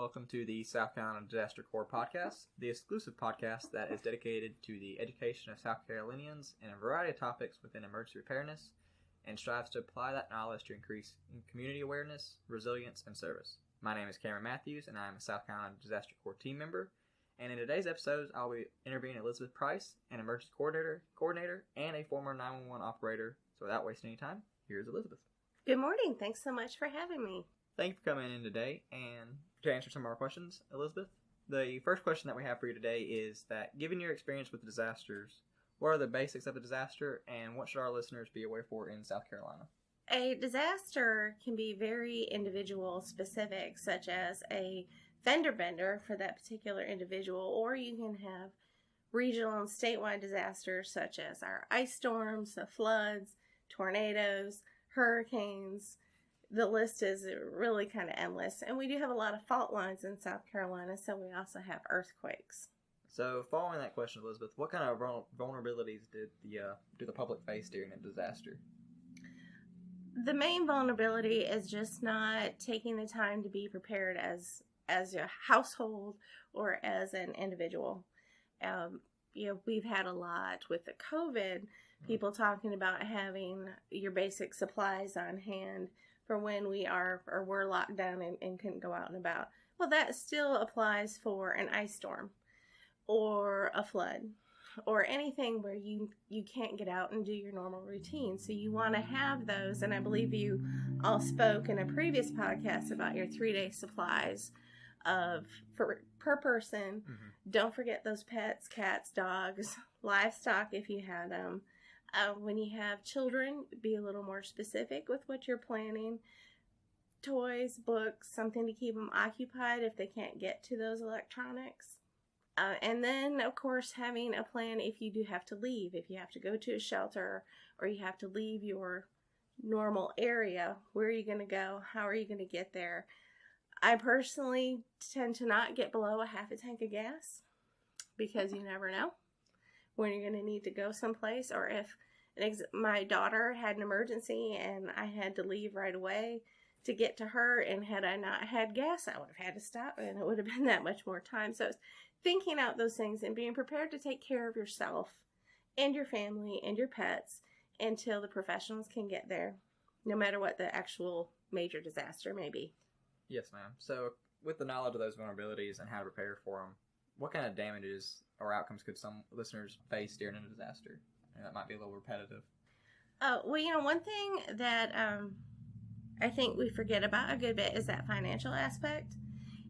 welcome to the South Carolina Disaster Corps podcast, the exclusive podcast that is dedicated to the education of South Carolinians in a variety of topics within emergency preparedness and strives to apply that knowledge to increase community awareness, resilience, and service. My name is Cameron Matthews, and I am a South Carolina Disaster Corps team member. And in today's episode, I'll be interviewing Elizabeth Price, an emergency coordinator, and a former 911 operator. So without wasting any time, here's Elizabeth. Good morning. Thanks so much for having me. Thank you for coming in today and to answer some of our questions, Elizabeth. The first question that we have for you today is that, given your experience with disasters, what are the basics of a disaster and what should our listeners be aware for in South Carolina? A disaster can be very individual specific, such as a fender bender for that particular individual, or you can have regional and statewide disasters such as our ice storms, the floods, tornadoes, hurricanes. The list is really kind of endless. And we do have a lot of fault lines in South Carolina, so we also have earthquakes. So following that question, Elizabeth, what kind of vulnerabilities did the public face during a disaster? The main vulnerability is just not taking the time to be prepared as a household or as an individual. We've had a lot with the COVID, people talking about having your basic supplies on hand for when we're locked down and couldn't go out and about. Well, that still applies for an ice storm or a flood or anything where you can't get out and do your normal routine. So you want to have those, and I believe you all spoke in a previous podcast about your 3-day supplies per person. Mm-hmm. Don't forget those pets, cats, dogs, livestock if you had them. When you have children, be a little more specific with what you're planning. Toys, books, something to keep them occupied if they can't get to those electronics. And then, of course, having a plan if you do have to leave. If you have to go to a shelter or you have to leave your normal area, where are you going to go? How are you going to get there? I personally tend to not get below a half a tank of gas because you never know when you're going to need to go someplace, or if my daughter had an emergency and I had to leave right away to get to her, and had I not had gas, I would have had to stop, and it would have been that much more time. So it's thinking out those things and being prepared to take care of yourself and your family and your pets until the professionals can get there, no matter what the actual major disaster may be. Yes, ma'am. So with the knowledge of those vulnerabilities and how to prepare for them, what kind of damages or outcomes could some listeners face during a disaster? And that might be a little repetitive. One thing that I think we forget about a good bit is that financial aspect,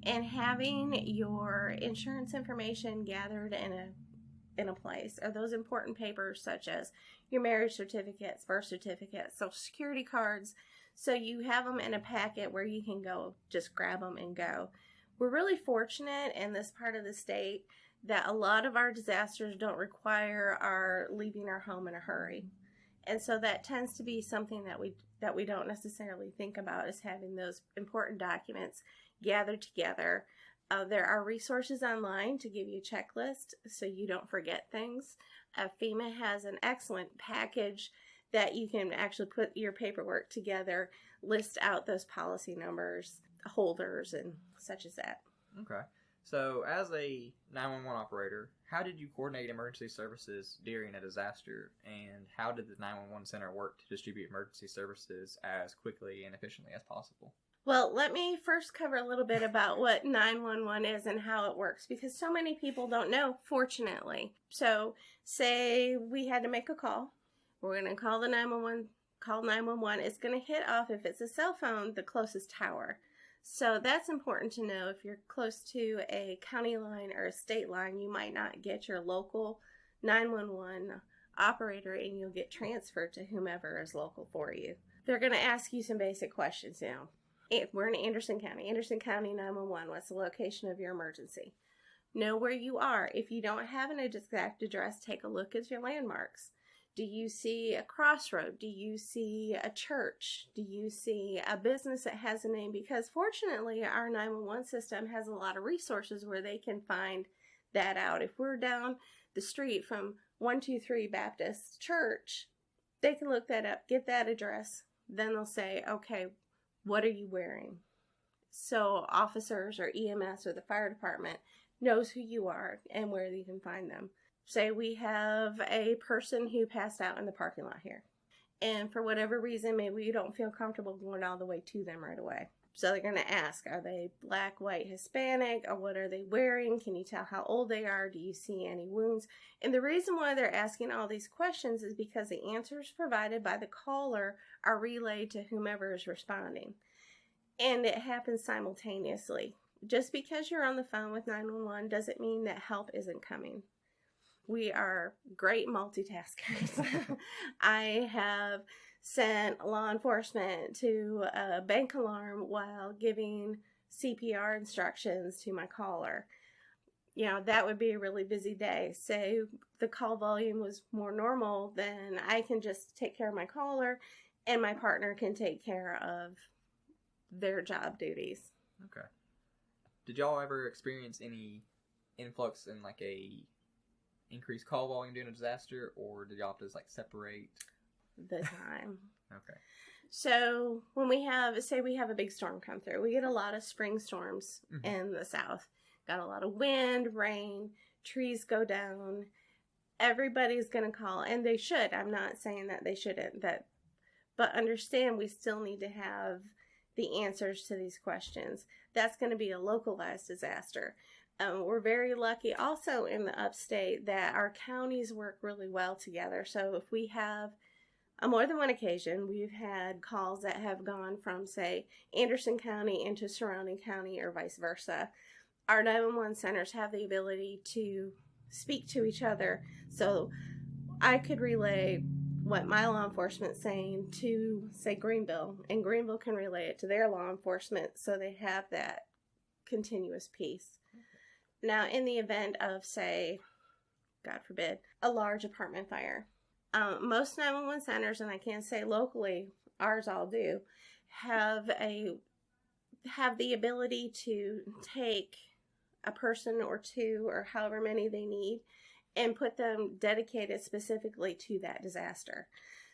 and having your insurance information gathered in a place, or those important papers such as your marriage certificates, birth certificates, social security cards, so you have them in a packet where you can go, just grab them and go. We're really fortunate in this part of the state that a lot of our disasters don't require our leaving our home in a hurry. And so that tends to be something that we don't necessarily think about, is having those important documents gathered together. There are resources online to give you a checklist so you don't forget things. FEMA has an excellent package that you can actually put your paperwork together, list out those policy numbers, holders, and such as that. Okay. So as a 911 operator, how did you coordinate emergency services during a disaster, and how did the 911 center work to distribute emergency services as quickly and efficiently as possible? Well, let me first cover a little bit about what 911 is and how it works, because so many people don't know, fortunately. So say we had to make a call. We're going to call 911. It's going to hit off, if it's a cell phone, the closest tower. So that's important to know. If you're close to a county line or a state line, you might not get your local 911 operator, and you'll get transferred to whomever is local for you. They're going to ask you some basic questions now. We're in Anderson County. Anderson County 911, what's the location of your emergency? Know where you are. If you don't have an exact address, take a look at your landmarks. Do you see a crossroad? Do you see a church? Do you see a business that has a name? Because fortunately, our 911 system has a lot of resources where they can find that out. If we're down the street from 123 Baptist Church, they can look that up, get that address. Then they'll say, okay, what are you wearing? So officers or EMS or the fire department knows who you are and where you can find them. Say we have a person who passed out in the parking lot here. And for whatever reason, maybe you don't feel comfortable going all the way to them right away. So they're going to ask, are they black, white, Hispanic, or what are they wearing? Can you tell how old they are? Do you see any wounds? And the reason why they're asking all these questions is because the answers provided by the caller are relayed to whomever is responding. And it happens simultaneously. Just because you're on the phone with 911 doesn't mean that help isn't coming. We are great multitaskers. I have sent law enforcement to a bank alarm while giving CPR instructions to my caller. You know, that would be a really busy day. Say the call volume was more normal, then I can just take care of my caller and my partner can take care of their job duties. Okay. Did y'all ever experience any influx in like a increased call volume during a disaster, or did y'all have to just like separate the time? Okay. So when we have, say we have a big storm come through, we get a lot of spring storms in the south. Got a lot of wind, rain, trees go down. Everybody's going to call, and they should. I'm not saying that they shouldn't, but understand we still need to have the answers to these questions. That's going to be a localized disaster. We're very lucky also in the upstate that our counties work really well together. So if we have, on more than one occasion, we've had calls that have gone from, say, Anderson County into surrounding county or vice versa. Our 911 centers have the ability to speak to each other. So I could relay what my law enforcement's saying to, say, Greenville, and Greenville can relay it to their law enforcement, so they have that continuous piece. Now, in the event of, say, God forbid, a large apartment fire, most 911 centers, and I can't say locally, ours all do, have the ability to take a person or two or however many they need and put them dedicated specifically to that disaster.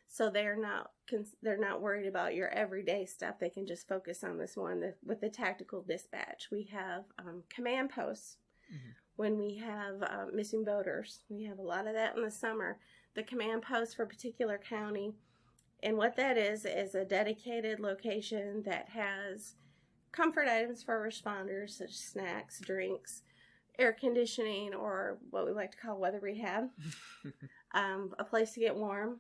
So they're not worried about your everyday stuff. They can just focus on this one with the tactical dispatch. We have command posts. When we have missing voters. We have a lot of that in the summer. The command post for a particular county, and what that is a dedicated location that has comfort items for responders, such as snacks, drinks, air conditioning, or what we like to call weather rehab, a place to get warm.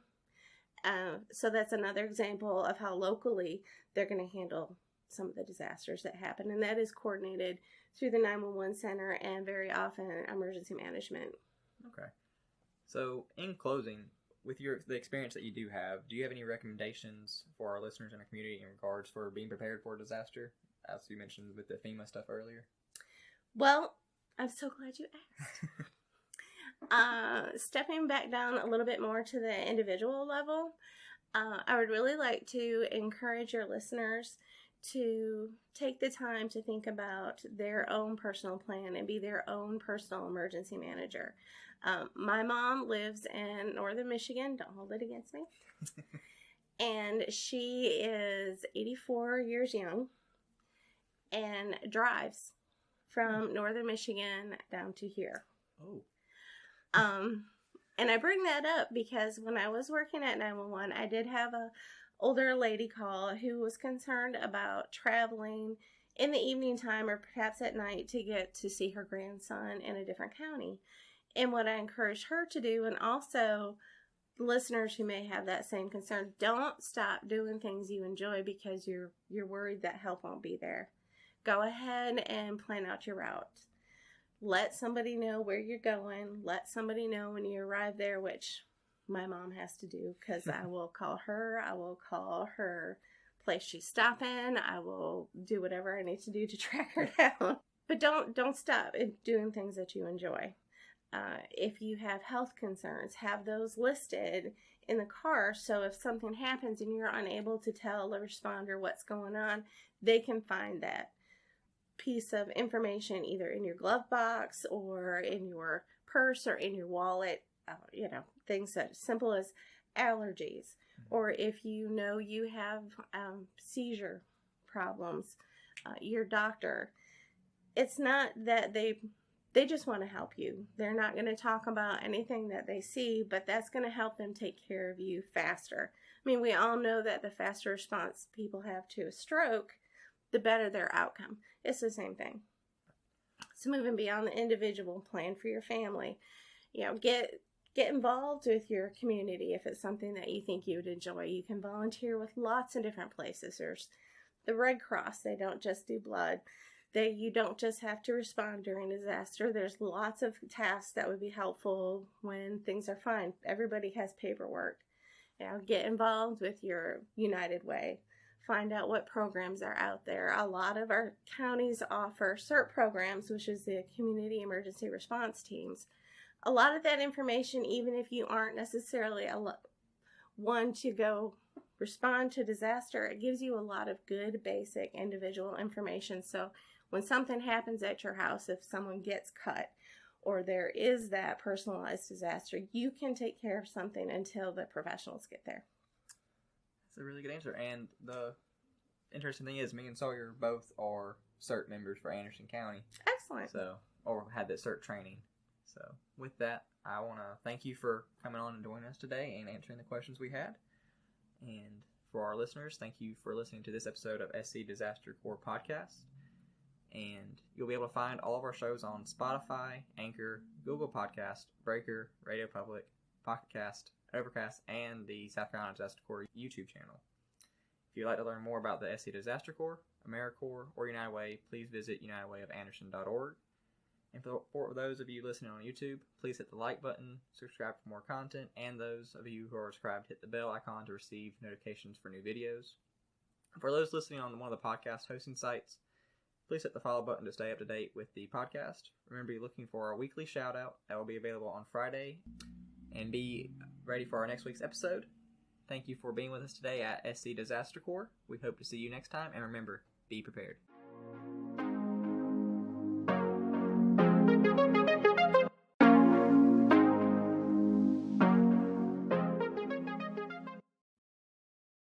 So that's another example of how locally they're going to handle some of the disasters that happen, and that is coordinated through the 911 center and very often emergency management. Okay. So in closing, with the experience that you do you have any recommendations for our listeners in our community in regards for being prepared for a disaster, as you mentioned with the FEMA stuff earlier? Well, I'm so glad you asked. Stepping back down a little bit more to the individual level, I would really like to encourage your listeners to take the time to think about their own personal plan and be their own personal emergency manager. My mom lives in northern Michigan. Don't hold it against me. And she is 84 years young and drives from northern Michigan down to here. Oh. And I bring that up because when I was working at 911, I did have a older lady call who was concerned about traveling in the evening time or perhaps at night to get to see her grandson in a different county. And what I encouraged her to do, and also listeners who may have that same concern, don't stop doing things you enjoy because you're worried that help won't be there. Go ahead and plan out your route. Let somebody know where you're going. Let somebody know when you arrive there, which my mom has to do because I will call her. I will call her place she's stopping. I will do whatever I need to do to track her down. But don't stop doing things that you enjoy. If you have health concerns, have those listed in the car so if something happens and you're unable to tell a responder what's going on, they can find that piece of information either in your glove box or in your purse or in your wallet. Things as simple as allergies, or if you know you have seizure problems, your doctor, it's not that they just want to help you. They're not going to talk about anything that they see, but that's going to help them take care of you faster. I mean, we all know that the faster response people have to a stroke, the better their outcome. It's the same thing. So moving beyond the individual, plan for your family. Get involved with your community if it's something that you think you would enjoy. You can volunteer with lots of different places. There's the Red Cross. They don't just do blood. You don't just have to respond during disaster. There's lots of tasks that would be helpful when things are fine. Everybody has paperwork. Get involved with your United Way. Find out what programs are out there. A lot of our counties offer CERT programs, which is the Community Emergency Response Teams. A lot of that information, even if you aren't necessarily one to go respond to disaster, it gives you a lot of good basic individual information. So when something happens at your house, if someone gets cut or there is that personalized disaster, you can take care of something until the professionals get there. That's a really good answer. And the interesting thing is, me and Sawyer both are CERT members for Anderson County. Excellent. Or had that CERT training. So with that, I want to thank you for coming on and joining us today and answering the questions we had. And for our listeners, thank you for listening to this episode of SC Disaster Corps Podcast. And you'll be able to find all of our shows on Spotify, Anchor, Google Podcast, Breaker, Radio Public, Pocket Cast, Overcast, and the South Carolina Disaster Corps YouTube channel. If you'd like to learn more about the SC Disaster Corps, AmeriCorps, or United Way, please visit unitedwayofanderson.org. And for those of you listening on YouTube, please hit the like button, subscribe for more content, and those of you who are subscribed, hit the bell icon to receive notifications for new videos. For those listening on one of the podcast hosting sites, please hit the follow button to stay up to date with the podcast. Remember, you're looking for our weekly shout out that will be available on Friday, and be ready for our next week's episode. Thank you for being with us today at SC Disaster Corps. We hope to see you next time, and remember, be prepared.